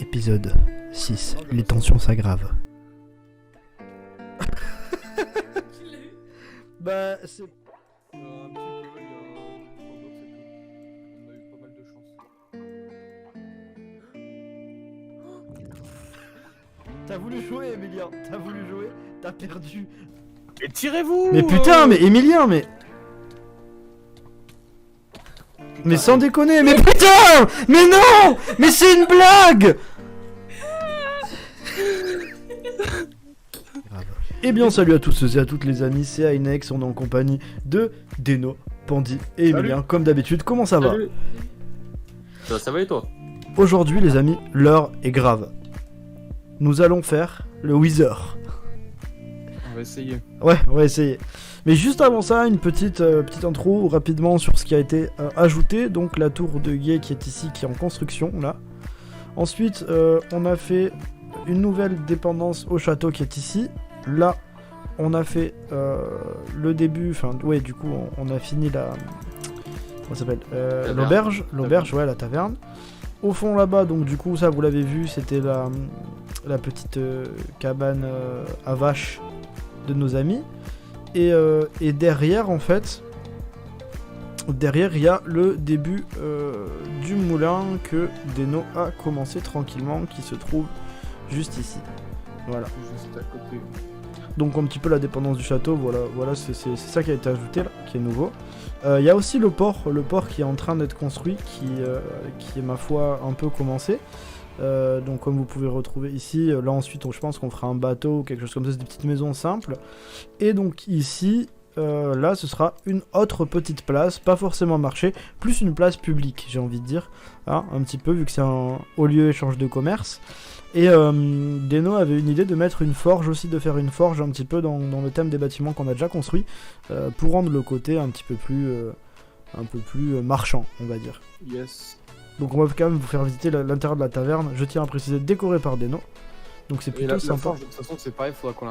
Épisode 6. Les tensions s'aggravent. Bah, c'est... Un petit peu, il y a 3 blocs, c'est tout. On a eu pas mal de chance. T'as voulu jouer, Emilien. T'as voulu jouer, t'as perdu. Et tirez-vous Mais putain, mais Emilien, mais... Mais sans déconner, mais putain! Mais non! Mais c'est une blague! Eh bien salut à tous et à toutes les amis, c'est Ainex, on est en compagnie de Deno, Pandy et Emilien, comme d'habitude. Comment ça va? Salut. Ça va et toi? Aujourd'hui les amis, l'heure est grave. Nous allons faire le Wither. On va essayer. Ouais, on va essayer. Mais juste avant ça, une petite intro rapidement sur ce qui a été ajouté. Donc la tour de guet qui est ici, qui est en construction là. Ensuite, on a fait une nouvelle dépendance au château qui est ici. Là, on a fait le début, enfin ouais, du coup, on a fini la... Comment ça s'appelle l'auberge, ouais, la taverne. Au fond là-bas, donc du coup, ça vous l'avez vu, c'était la petite cabane à vaches de nos amis. Et derrière, en fait, derrière, il y a le début du moulin que Deno a commencé tranquillement, qui se trouve juste ici. Voilà. Juste à côté. Donc un petit peu la dépendance du château, voilà c'est ça qui a été ajouté là, qui est nouveau. Il y a aussi le port qui est en train d'être construit, qui est ma foi un peu commencé. Donc comme vous pouvez retrouver ici, là ensuite je pense qu'on fera un bateau ou quelque chose comme ça, c'est des petites maisons simples. Et donc ici, là ce sera une autre petite place, pas forcément marché, plus une place publique j'ai envie de dire, hein, un petit peu vu que c'est un haut lieu échange de commerce. Et Deno avait une idée de mettre une forge aussi, de faire une forge un petit peu dans le thème des bâtiments qu'on a déjà construits, pour rendre le côté un petit peu plus marchand, on va dire. Yes. Donc on va quand même vous faire visiter l'intérieur de la taverne, je tiens à préciser, décoré par Deno. Donc c'est Et plutôt la sympa. forge, de toute façon, c'est pareil, faudra qu'on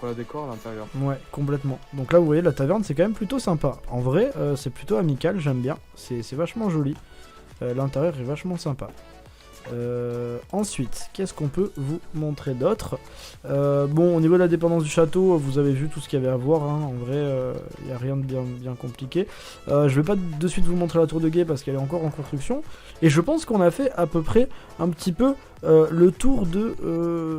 la décore à l'intérieur. Ouais, complètement. Donc là vous voyez, la taverne c'est quand même plutôt sympa. En vrai, c'est plutôt amical, j'aime bien. C'est vachement joli. L'intérieur est vachement sympa. Ensuite, qu'est-ce qu'on peut vous montrer d'autre? Bon, au niveau de la dépendance du château, vous avez vu tout ce qu'il y avait à voir, hein. En vrai, il n'y a rien de bien compliqué. Je vais pas de suite vous montrer la tour de guet parce qu'elle est encore en construction. Et je pense qu'on a fait à peu près un petit peu le tour de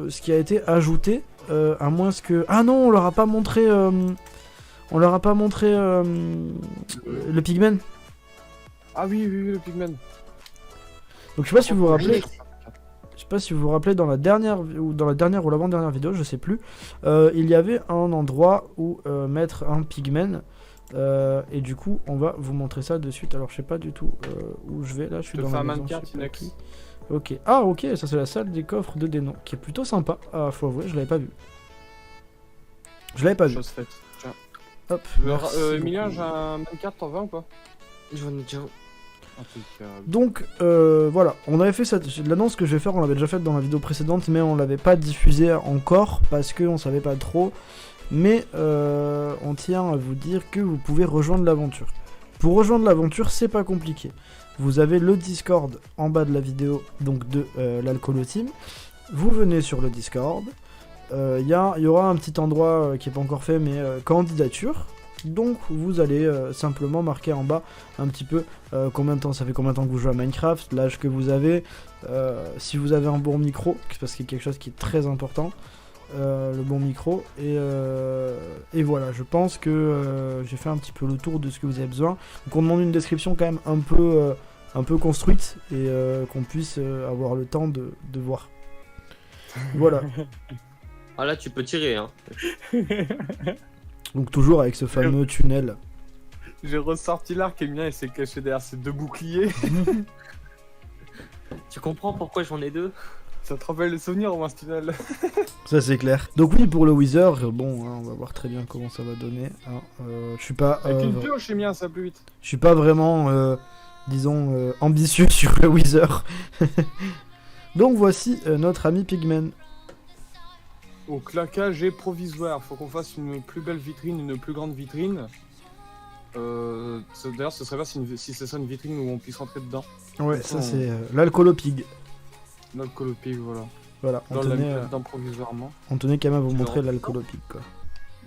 ce qui a été ajouté, à moins que... Ah non, on leur a pas montré... le pigmen. Ah oui, le pigmen. Donc je sais pas si vous vous rappelez... Je sais pas si vous vous rappelez dans la dernière ou l'avant-dernière vidéo, je sais plus, il y avait un endroit où mettre un pigmen, et du coup on va vous montrer ça de suite. Alors je sais pas du tout où je vais, là je suis dans la maison, je sais pas qui. Ok, ah ok, ça c'est la salle des coffres de Deno, qui est plutôt sympa, faut avouer, je l'avais pas vu. Chose faite. Tiens. Hop, Emilien, j'ai un mancart, t'en veux ou pas? J'en ai déjà. donc voilà, on avait fait l'annonce que je vais faire, on l'avait déjà faite dans la vidéo précédente, mais on l'avait pas diffusée encore parce qu'on savait pas trop. Mais on tient à vous dire que vous pouvez rejoindre l'aventure. Pour rejoindre l'aventure, c'est pas compliqué. Vous avez le Discord en bas de la vidéo, donc de l'Alcoolo Team. Vous venez sur le Discord. Il y aura un petit endroit qui est pas encore fait, mais candidature. Donc vous allez simplement marquer en bas un petit peu combien de temps, ça fait combien de temps que vous jouez à Minecraft, l'âge que vous avez, si vous avez un bon micro, parce qu'il y a quelque chose qui est très important, le bon micro, et voilà, je pense que j'ai fait un petit peu le tour de ce que vous avez besoin. Donc on demande une description quand même un peu construite, et qu'on puisse avoir le temps de voir. Voilà. Ah là, tu peux tirer, hein. Donc toujours avec ce fameux tunnel. J'ai ressorti l'arc et Emilien il s'est caché derrière ces 2 boucliers. Tu comprends pourquoi j'en ai 2? Ça te rappelle les souvenirs au moins ce tunnel? Ça c'est clair. Donc oui, pour le Wither, bon, hein, on va voir très bien comment ça va donner. Hein. Je suis pas... Avec une pioche Emilien, ça va plus vite. Je suis pas vraiment, disons, ambitieux sur le Wither. Donc voici notre ami Pigmen. Au claquage et provisoire, faut qu'on fasse une plus belle vitrine, une plus grande vitrine. D'ailleurs, ce serait bien si ce serait une vitrine où on puisse rentrer dedans. Ouais, ça c'est l'Alcoolo Pig. L'alcoolopique, voilà. Voilà, Là, on l'a mis dedans provisoirement. on tenait quand même à vous Tu montrer veux en- l'alcoolopique, quoi.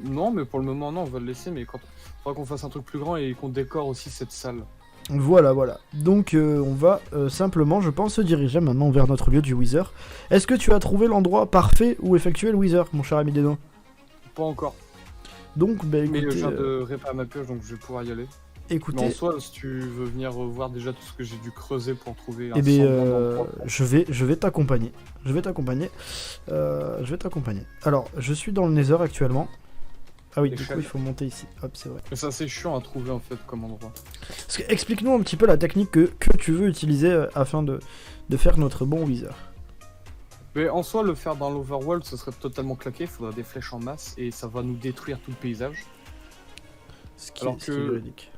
Non, mais pour le moment, non, on va le laisser, mais quand faudra qu'on fasse un truc plus grand et qu'on décore aussi cette salle. Voilà, voilà. Donc on va simplement, je pense, se diriger maintenant vers notre lieu du Wither. Est-ce que tu as trouvé l'endroit parfait où effectuer le Wither, mon cher ami Deno? Pas encore. Donc, bah Mais je écoutez, viens de réparer ma pioche, donc je vais pouvoir y aller. Mais en écoutez, soi, si tu veux venir voir déjà tout ce que j'ai dû creuser pour trouver un eh bien, semblant d'endroit. je vais t'accompagner. Je vais t'accompagner. Alors, je suis dans le Nether actuellement. Ah oui, du coup, Échelle. il faut monter ici. Hop, c'est vrai. Mais ça, c'est chiant à trouver en fait comme endroit. Parce que, explique-nous un petit peu la technique que tu veux utiliser afin de faire notre bon Wither. Mais en soi, le faire dans l'overworld, ce serait totalement claqué. Il faudra des flèches en masse et ça va nous détruire tout le paysage. Ce qui Alors est que- véridique.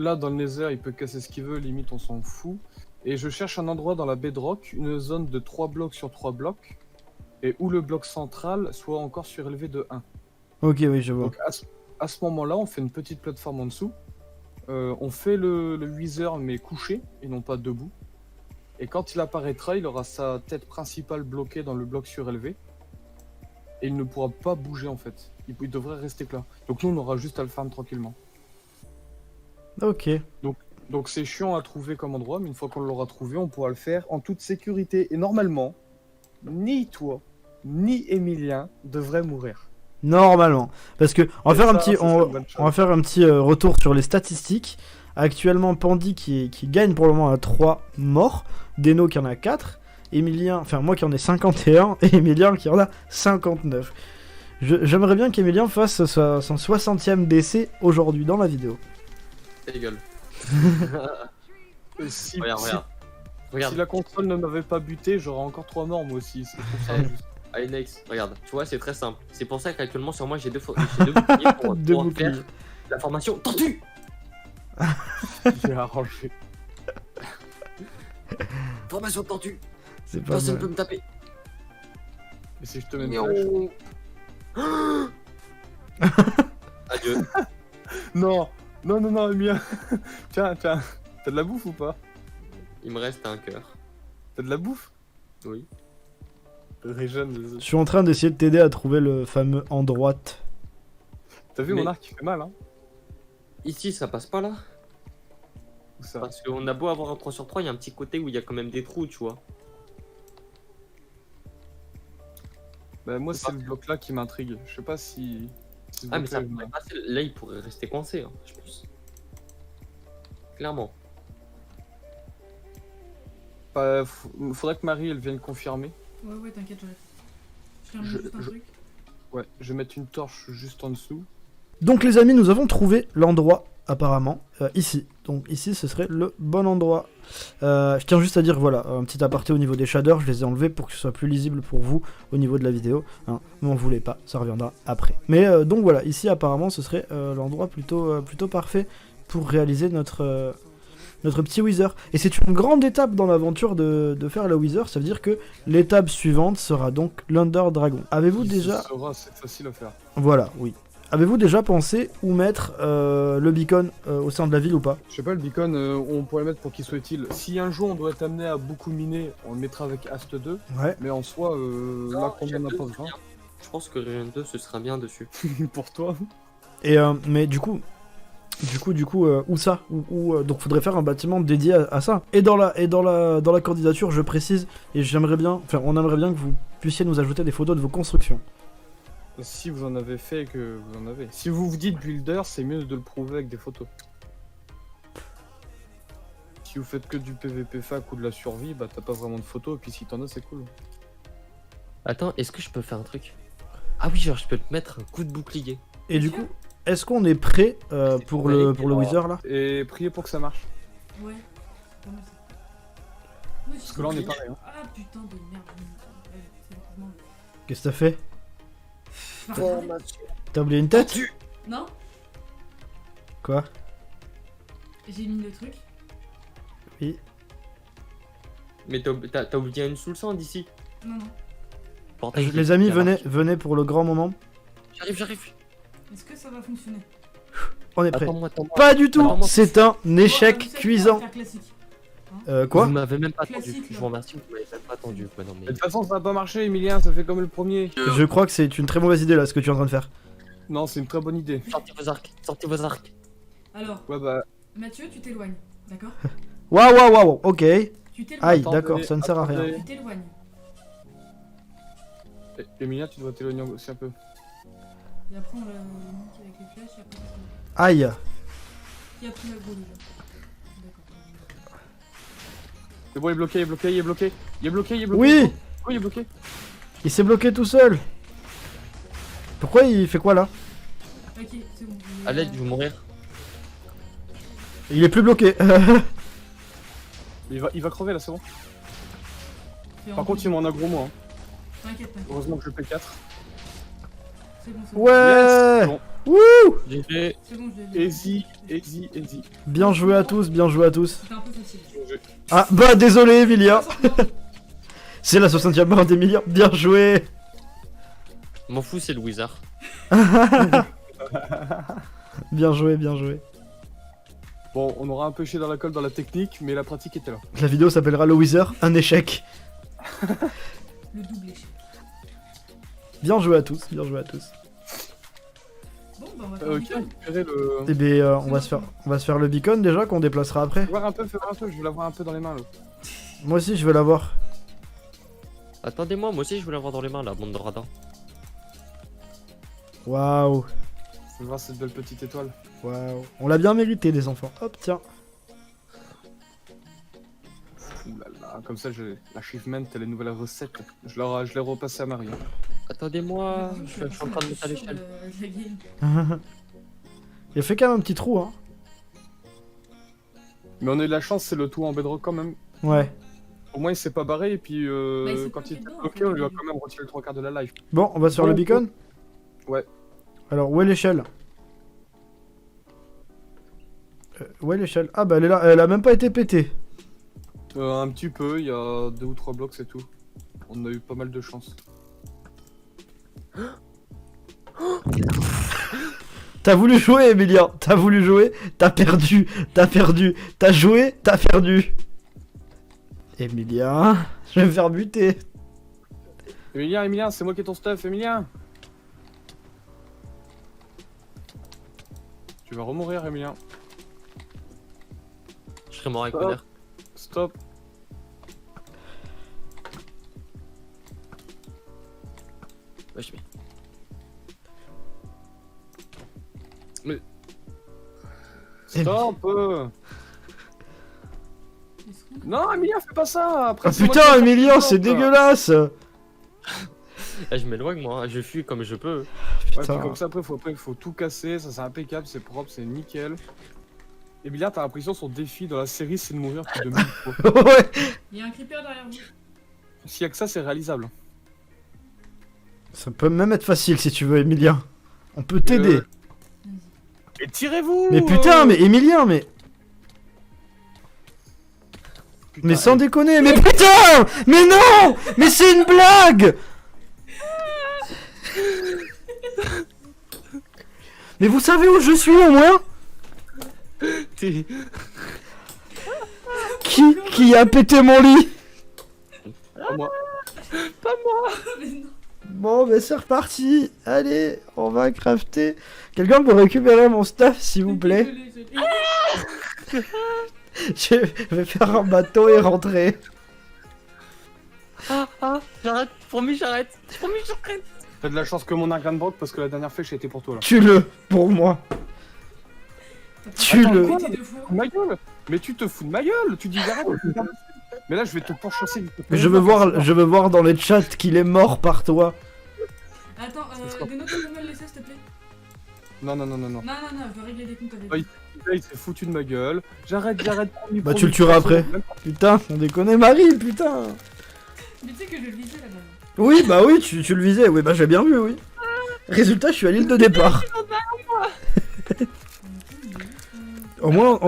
Là, dans le Nether, il peut casser ce qu'il veut, limite, on s'en fout. Et je cherche un endroit dans la bedrock, une zone de 3 blocs sur 3 blocs, et où le bloc central soit encore surélevé de 1. Ok, oui, je vois. Donc à ce moment-là, on fait une petite plateforme en dessous. On fait le Wither, mais couché, et non pas debout. Et quand il apparaîtra, il aura sa tête principale bloquée dans le bloc surélevé. Et il ne pourra pas bouger en fait. Il devrait rester là. Donc nous, on aura juste à le farm tranquillement. Ok. Donc c'est chiant à trouver comme endroit, mais une fois qu'on l'aura trouvé, on pourra le faire en toute sécurité. Et normalement, ni toi, ni Emilien devraient mourir. Normalement. Parce que on va Et faire un ça, petit, ça serait une bonne chose. on va faire un petit retour sur les statistiques. Actuellement, Pandy qui gagne pour le moment à 3 morts. Deno qui en a 4. Emilien, enfin moi qui en ai 51. Et Emilien qui en a 59. J'aimerais bien qu'Emilien fasse son 60e décès aujourd'hui dans la vidéo. Ta gueule. Et si, Regarde, si- regarde. Regarde. si la console ne m'avait pas buté, j'aurais encore 3 morts moi aussi. C'est pour ça juste. Allez, next. Regarde. Tu vois, c'est très simple. C'est pour ça qu'actuellement, sur moi, j'ai deux boucliers pour Deux pouvoir boucliers. faire la formation tortue. J'ai arrangé. Formation tortue. C'est pas Personne mal. peut me taper. Et si je te mets une flèche. Adieu. Non, non, non, non, Emilien. Tiens, tiens. T'as de la bouffe ou pas? Il me reste un cœur. T'as de la bouffe? Oui. Régène. Je suis en train d'essayer de t'aider à trouver le fameux en droite. T'as vu Mais- mon arc qui fait mal, hein? Ici, ça passe pas là. Où ça? Parce qu'on a beau avoir un 3 sur 3, il y a un petit côté où il y a quand même des trous, tu vois. Bah, moi, c'est le bloc là qui m'intrigue. Je sais pas si. si ce Ah, mais bloc-là ça est pourrait bien. passer. Là, il pourrait rester coincé, hein, je pense. Clairement. Bah, faudrait que Marie elle vienne confirmer. Ouais, t'inquiète, j'arrive. Je termine Je- juste un je- truc. Ouais, je vais mettre une torche juste en dessous. Donc les amis, nous avons trouvé l'endroit apparemment ici. Donc ici, ce serait le bon endroit. Je tiens juste à dire, voilà, un petit aparté au niveau des shaders, je les ai enlevés pour que ce soit plus lisible pour vous au niveau de la vidéo. Hein. M'en voulez pas, ça reviendra après. Mais donc voilà, ici apparemment, ce serait l'endroit plutôt parfait pour réaliser notre petit Wither. Et c'est une grande étape dans l'aventure de faire le Wither, ça veut dire que l'étape suivante sera donc l'Under Dragon. Avez-vous déjà... C'est facile à faire. Voilà, oui. Avez-vous déjà pensé où mettre le beacon au sein de la ville ou pas? Je sais pas, le beacon, on pourrait le mettre pour qu'il soit utile. Si un jour on doit être amené à beaucoup miner, on le mettra avec Ast 2. Ouais. Mais en soi, là, qu'on en a pas besoin. Je pense que Regen 2, ce sera bien dessus. Pour toi. Et mais du coup, où ça? Donc faudrait faire un bâtiment dédié à ça. Et dans la candidature, je précise, et j'aimerais bien, enfin on aimerait bien que vous puissiez nous ajouter des photos de vos constructions. Si vous en avez fait, que vous en avez. Si vous vous dites builder, c'est mieux de le prouver avec des photos. Si vous faites que du PVP fac ou de la survie, bah t'as pas vraiment de photos, et puis si t'en as, c'est cool. Attends, est-ce que je peux faire un truc? Ah oui, genre, je peux te mettre un coup de bouclier. Et du coup, est-ce qu'on est prêt pour le Wither là? Et priez pour que ça marche. Ouais, c'est pas mal ça. Oui, Parce que là, on est pareil. Hein. Ah putain de merde. Ouais, c'est vraiment- Qu'est-ce que t'as fait? Regardez. T'as oublié une tête? Non, Quoi? j'ai mis le truc. Oui. Mais t'as oublié une sous le sang d'ici. Non, non. Portail, Les amis, ça marche. venez pour le grand moment. J'arrive. Est-ce que ça va fonctionner? On est prêt. Attends-moi. Pas du tout. Attends-moi. C'est un Oh, échec vous savez, cuisant. on va faire classique. Quoi? Vous m'avez même pas attendu. Classique, Je là. vous remercie, vous m'avez même pas attendu. Quoi, non, mais... De toute façon, ça va pas marcher, Emilien, ça fait comme le premier. Je crois que c'est une très mauvaise idée là ce que tu es en train de faire. Non, c'est une très bonne idée. Sortez vos arcs, sortez vos arcs. Alors, Ouais, bah, Mathieu, tu t'éloignes. D'accord? Waouh, waouh, waouh, ok. Tu t'éloignes. Aïe, Attendez, d'accord, ça ne sert à rien. attendez. Tu t'éloignes. Emilien, tu dois t'éloigner aussi un peu. Et après, on la nique avec les flèches et après, c'est... Aïe. Qui a pris la gros déjà? D'accord. C'est bon, il est bloqué, il est bloqué, il est bloqué. Il est bloqué, il est bloqué. Oui, Oui, il est bloqué. il s'est bloqué tout seul. Pourquoi il fait quoi là? Ok, c'est bon. À l'aide, je vais mourir. Il est plus bloqué. Il va crever là, c'est bon. Par contre, il m'en a gros moi. Hein. T'inquiète, t'inquiète. Heureusement que je fais 4. C'est bon, c'est bon. Ouais. Bon. Wouh. GG. C'est bon, je l'ai. Easy, easy, easy. Bien joué à tous, bien joué à tous. C'était un peu facile. Ah bah désolé Emilia. C'est la 60e mort d'Emilia. Bien joué. M'en fous, c'est le wizard. Bien joué, bien joué. Bon, on aura un peu chié dans la colle dans la technique, mais la pratique était là. La vidéo s'appellera Le Wither, un échec. Le double échec. Bien joué à tous, bien joué à tous. Bon, bah, on va faire Ok, le beacon. récupérer le. Eh ben on va se faire le beacon déjà qu'on déplacera après. Fais voir un peu, fais voir un peu, je veux l'avoir un peu dans les mains là. Moi aussi je veux l'avoir. Attendez-moi, moi aussi je veux l'avoir dans les mains, la bande de radar. Waouh, Je veux voir cette belle petite étoile. waouh. On l'a bien mérité les enfants. Hop tiens. Ouh là là, comme ça j'ai l'achievement et les nouvelles recettes. Je l'ai repassé à Marie. Hein. Attendez-moi, J'avoue, je suis en train de mettre à sûr l'échelle. de la game. Il a fait quand même un petit trou hein. Mais on a eu de la chance, c'est le tout en bedrock quand même. Ouais. Au moins il s'est pas barré et puis Bah, il s'est quand bloqué il était dedans, en bloqué, fait, on lui a au début. quand même retiré le 3 quarts de la life. Bon, on va se faire Bon, le beacon. ouais. Alors où est l'échelle? Où est l'échelle? Ah bah elle est là, elle a même pas été pétée. Un petit peu, il y a 2 ou 3 blocs, c'est tout. On a eu pas mal de chance. T'as voulu jouer Emilia, t'as voulu jouer, t'as perdu, t'as joué, t'as perdu. Emilia, je vais me faire buter. Emilien, c'est moi qui ai ton stuff, Emilien. Tu vas remourir, Emilien. Je serais mort avec Oh. honneur. Stop. Ouais, je mets. Stop. Est-ce qu'on- Non, Emilien, fais pas ça. Après, Ah c'est moi putain qui vais Emilia, faire c'est le stop. dégueulasse. Eh, je m'éloigne moi, je fuis comme je peux. Ouais, Putain. puis comme ça, après, faut tout casser. Ça, c'est impeccable, c'est propre, c'est nickel. Emilien, t'as l'impression son défi dans la série, c'est de mourir plus de 1000 fois. Ouais. Il y a un creeper derrière vous. S'il y a que ça, c'est réalisable. Ça peut même être facile si tu veux Emilia. On peut t'aider. Vas-y. Et tirez-vous. Mais putain, mais Emilien, mais... Mais sans déconner, mais putain. Mais non. Mais c'est une blague. Mais vous savez où je suis au moins? T'es- Qui a pété mon lit? Pas moi. Mais non. Bon, ben c'est reparti. Allez, on va crafter. Quelqu'un peut récupérer mon stuff, s'il vous plaît. Désolé. Je vais faire un bateau et rentrer. J'arrête, promis j'arrête. Promis j'arrête. T'as de la chance que mon argane broc parce que la dernière flèche a été pour toi là. Tue-le, pour moi. Tue-le. quoi Pété deux fois. Ma gueule. Mais tu te fous de ma gueule. Tu dis arrête. Mais là, je vais te pourchasser. Je veux voir dans les chats qu'il est mort par toi. Attends, Deno, tu peux me le laisser s'il te plaît? Non, non, non, non, non. Non, je dois régler des comptes avec Oui. lui. Là, il s'est foutu de ma gueule. J'arrête. Promis, Bah, tu promis. le tueras après. Putain, on déconne Marie, putain. Mais tu sais que je le visais là-bas. Oui, bah oui, tu le visais. Oui, bah j'ai bien vu, oui. Résultat, je suis à l'île de départ. Au moins,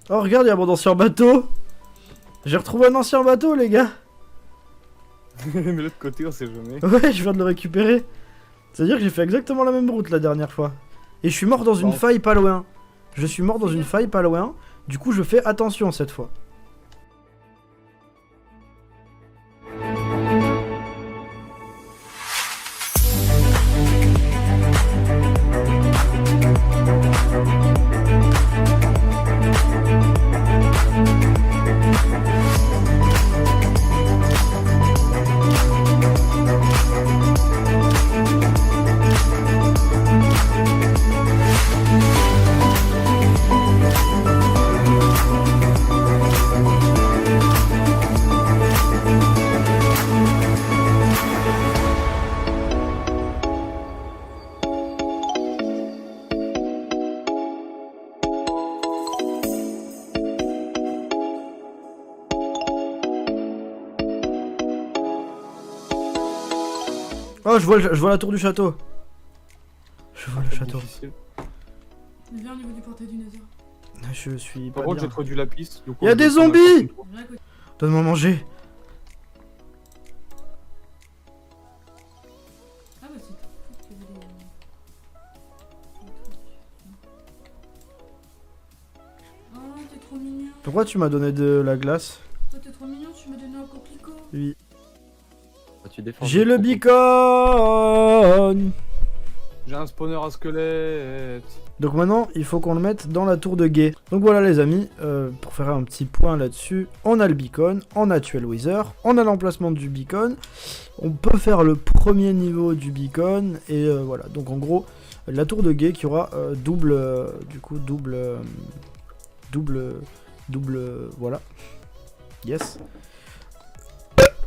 Oh, regarde, il y a mon ancien bateau. J'ai retrouvé un ancien bateau, les gars. Mais de l'autre côté, on sait jamais. Ouais, je viens de le récupérer. C'est-à-dire que j'ai fait exactement la même route la dernière fois. Et je suis mort dans une Bon. faille pas loin. Je suis mort dans une faille pas loin. Du coup, je fais attention cette fois. Oh, je vois la tour du château. Je vois le château. Difficile. Viens au niveau du portail du Nether. Je suis pas Par contre, bien. j'ai trouvé du lapis. Du coup, Y a je des vais prendre la zombies! prochaine fois. Viens à côté. Donne-moi à manger. Ah bah c'est tout. Il y avait des trucs. Oh, t'es trop mignon. Pourquoi tu m'as donné de la glace? Toi, t'es trop mignon, tu m'as donné un coquelicot. Oui. Ah, tu défends. J'ai le beacon. J'ai un spawner à squelette. Donc maintenant, il faut qu'on le mette dans la tour de guet. Donc voilà les amis, pour faire un petit point là-dessus, on a le beacon, on a tué le Wither, on a l'emplacement du beacon, on peut faire le premier niveau du beacon, et voilà. Donc en gros, la tour de guet qui aura double, voilà. Yes.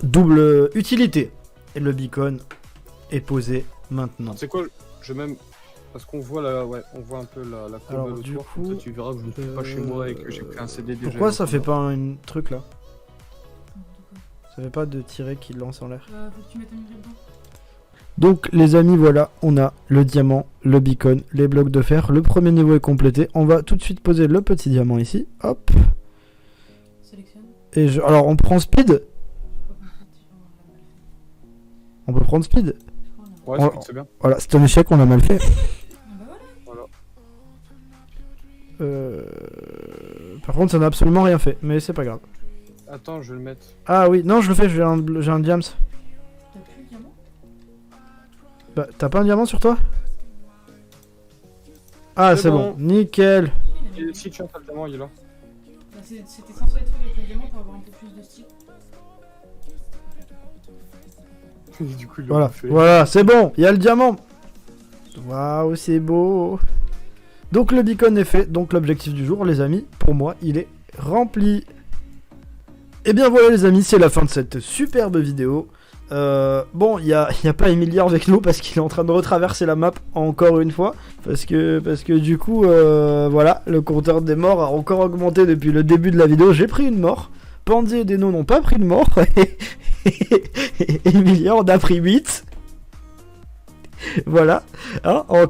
Double utilité. Et le beacon est posé maintenant. C'est quoi je même. Parce qu'on voit la. Ouais, on voit un peu la Alors, courbe du autour. coup, Comme ça, tu verras que je ne suis pas chez moi et que j'ai pris un CD déjà. Pourquoi ça fait pas pas un truc là? Oh, d'accord. Ça fait pas de tirer qui lance en l'air. Faut que tu mettes un mur dedans. Donc les amis, voilà, on a le diamant, le beacon, les blocs de fer. Le premier niveau est complété. On va tout de suite poser le petit diamant ici. Hop. Sélectionne. Et alors on prend speed. Je crois qu'en fait, On peut prendre speed. on l'a mal fait. Ouais, c'est bien. Voilà, c'est un échec, on l'a mal fait. Ah bah voilà. Voilà. Par contre, ça n'a absolument rien fait, mais c'est pas grave. Attends, je vais le mettre. Ah oui, non, je le fais, j'ai un diams. T'as plus le diamant? Bah, t'as pas un diamant sur toi? Ah, C'est c'est bon. bon. Nickel. Il a mis- Si tu as le diamant, il est là. Bah, c'était censé être fait avec le diamant pour avoir un peu plus de style. Du coup, il l'a Voilà, bouffé. voilà, c'est bon, il y a le diamant. Waouh, c'est beau. Donc le beacon est fait, donc l'objectif du jour, les amis, pour moi, il est rempli. Et bien voilà les amis, c'est la fin de cette superbe vidéo. Bon, il y a pas Emilia avec nous parce qu'il est en train de retraverser la map encore une fois. Parce que du coup, voilà, le compteur des morts a encore augmenté depuis le début de la vidéo. J'ai pris une mort. Pandy et Deno n'ont pas pris de mort. Et Emilia en a pris 8. Voilà. Hein, en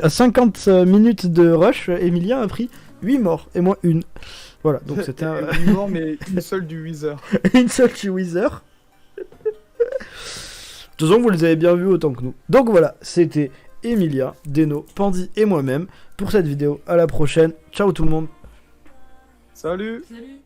50 minutes de rush, Emilia a pris 8 morts. Et moi une. Voilà, donc c'était un... Une mort, mais une seule du Wither. une seule chez Wither. De toute façon, vous les avez bien vus autant que nous. Donc voilà, c'était Emilia, Deno, Pandy et moi-même pour cette vidéo. À la prochaine. Ciao tout le monde. Salut! Salut!